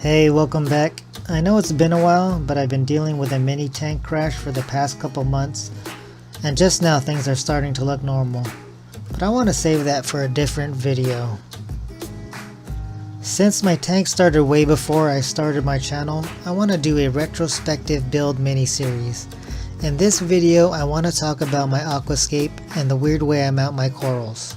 Hey, welcome back. I know it's been a while, but I've been dealing with a mini tank crash for the past couple months, and just now things are starting to look normal. But I want to save that for a different video. Since my tank started way before I started my channel, I want to do a retrospective build mini-series. In this video, I want to talk about my Aquascape and the weird way I mount my corals.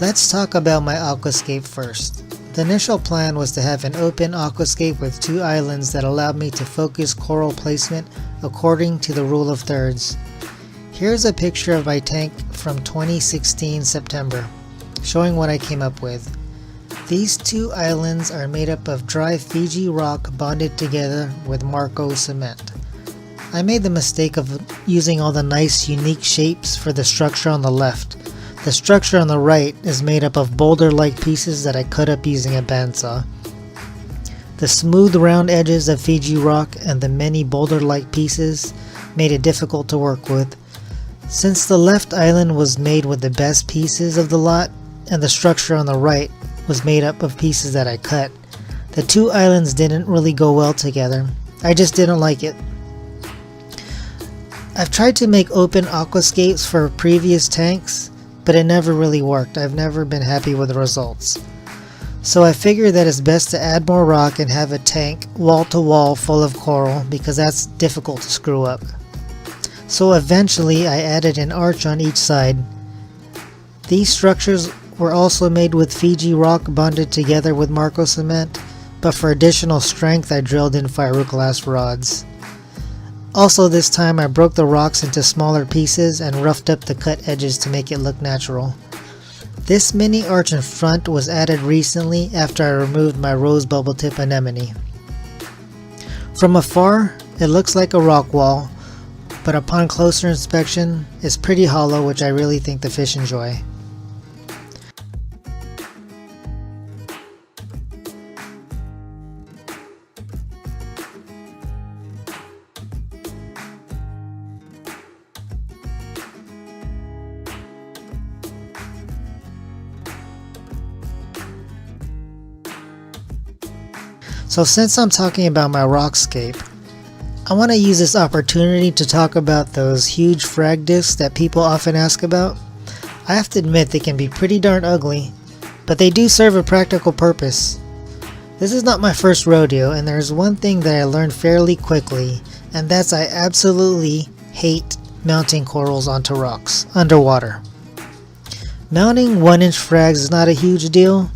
Let's talk about my Aquascape first. The initial plan was to have an open aquascape with two islands that allowed me to focus coral placement according to the rule of thirds. Here's a picture of my tank from 2016 September, showing what I came up with. These two islands are made up of dry Fiji rock bonded together with Marco cement. I made the mistake of using all the nice unique shapes for the structure on the left. The structure on the right is made up of boulder-like pieces that I cut up using a bandsaw. The smooth round edges of Fiji rock and the many boulder-like pieces made it difficult to work with. Since the left island was made with the best pieces of the lot and the structure on the right was made up of pieces that I cut, the two islands didn't really go well together. I just didn't like it. I've tried to make open aquascapes for previous tanks, but it never really worked. I've never been happy with the results. So I figured that it's best to add more rock and have a tank wall to wall full of coral because that's difficult to screw up. So eventually I added an arch on each side. These structures were also made with Fiji rock bonded together with Marco cement, but for additional strength I drilled in fiberglass rods. Also this time I broke the rocks into smaller pieces and roughed up the cut edges to make it look natural. This mini arch in front was added recently after I removed my rose bubble tip anemone. From afar it looks like a rock wall, but upon closer inspection it's pretty hollow, which I really think the fish enjoy. So since I'm talking about my rockscape, I want to use this opportunity to talk about those huge frag discs that people often ask about. I have to admit they can be pretty darn ugly, but they do serve a practical purpose. This is not my first rodeo, and there's one thing that I learned fairly quickly, and that's I absolutely hate mounting corals onto rocks underwater. Mounting 1-inch frags is not a huge deal,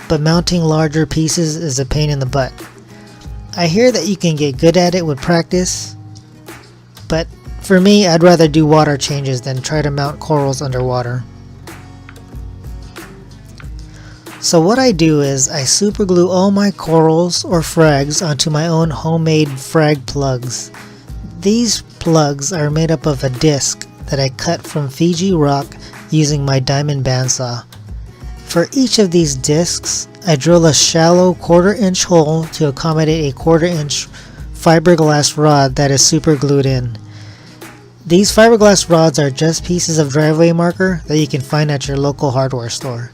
but mounting larger pieces is a pain in the butt. I hear that you can get good at it with practice, but for me I'd rather do water changes than try to mount corals underwater. So what I do is I super glue all my corals or frags onto my own homemade frag plugs. These plugs are made up of a disc that I cut from Fiji rock using my diamond bandsaw. For each of these discs, I drill a shallow 1/4-inch hole to accommodate a 1/4-inch fiberglass rod that is super glued in. These fiberglass rods are just pieces of driveway marker that you can find at your local hardware store.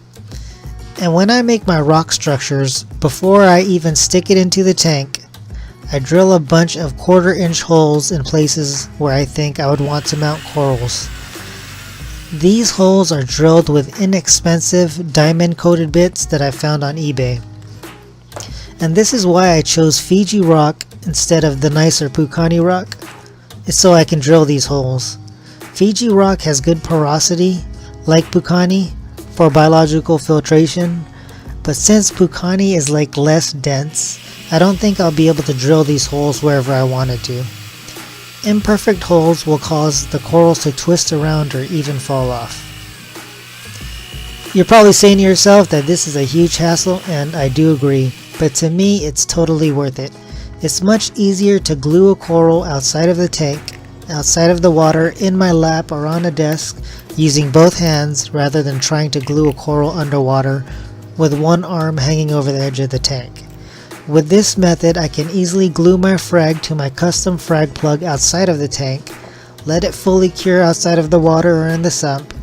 And when I make my rock structures, before I even stick it into the tank, I drill a bunch of 1/4-inch holes in places where I think I would want to mount corals. These holes are drilled with inexpensive diamond-coated bits that I found on eBay. And this is why I chose Fiji rock instead of the nicer Pukani rock. It's so I can drill these holes. Fiji rock has good porosity, like Pukani, for biological filtration, but since Pukani is like less dense, I don't think I'll be able to drill these holes wherever I wanted to. Imperfect holes will cause the corals to twist around or even fall off. You're probably saying to yourself that this is a huge hassle, and I do agree, but to me it's totally worth it. It's much easier to glue a coral outside of the tank, outside of the water, in my lap or on a desk using both hands rather than trying to glue a coral underwater with one arm hanging over the edge of the tank. With this method, I can easily glue my frag to my custom frag plug outside of the tank, let it fully cure outside of the water or in the sump.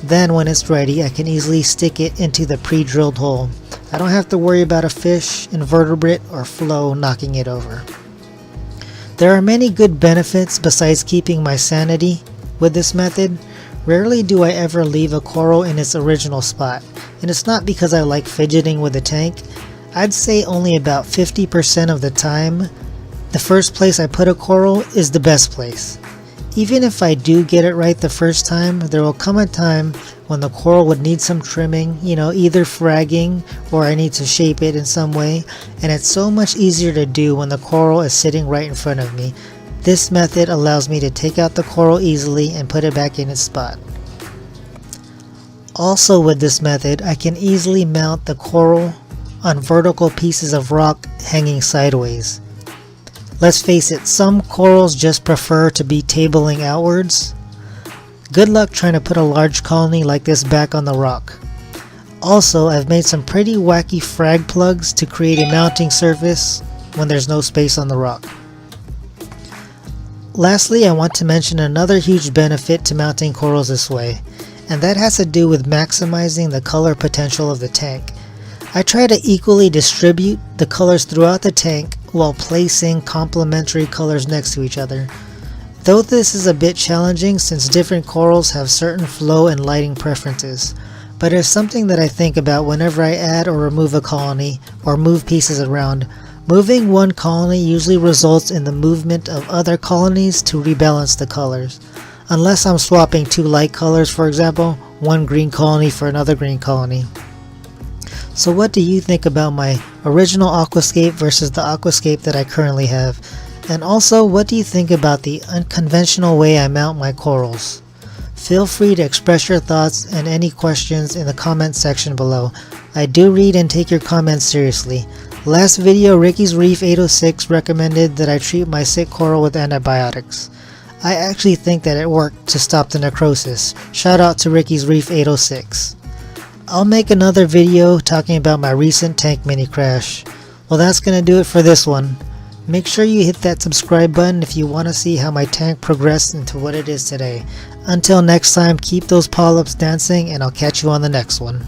Then when it's ready, I can easily stick it into the pre-drilled hole. I don't have to worry about a fish, invertebrate, or flow knocking it over. There are many good benefits besides keeping my sanity with this method. Rarely do I ever leave a coral in its original spot, and it's not because I like fidgeting with the tank. I'd say only about 50% of the time, the first place I put a coral is the best place. Even if I do get it right the first time, there will come a time when the coral would need some trimming, either fragging or I need to shape it in some way, and it's so much easier to do when the coral is sitting right in front of me. This method allows me to take out the coral easily and put it back in its spot. Also with this method, I can easily mount the coral on vertical pieces of rock hanging sideways. Let's face it, some corals just prefer to be tabling outwards. Good luck trying to put a large colony like this back on the rock. Also, I've made some pretty wacky frag plugs to create a mounting surface when there's no space on the rock. Lastly, I want to mention another huge benefit to mounting corals this way, and that has to do with maximizing the color potential of the tank. I try to equally distribute the colors throughout the tank while placing complementary colors next to each other. Though this is a bit challenging since different corals have certain flow and lighting preferences, but it's something that I think about whenever I add or remove a colony or move pieces around. Moving one colony usually results in the movement of other colonies to rebalance the colors. Unless I'm swapping two light colors, for example, one green colony for another green colony. So what do you think about my original Aquascape versus the Aquascape that I currently have? And also, what do you think about the unconventional way I mount my corals? Feel free to express your thoughts and any questions in the comment section below. I do read and take your comments seriously. Last video, Ricky's Reef 806 recommended that I treat my sick coral with antibiotics. I actually think that it worked to stop the necrosis. Shout out to Ricky's Reef 806. I'll make another video talking about my recent tank mini crash. Well, that's gonna do it for this one. Make sure you hit that subscribe button if you want to see how my tank progressed into what it is today. Until next time, keep those polyps dancing and I'll catch you on the next one.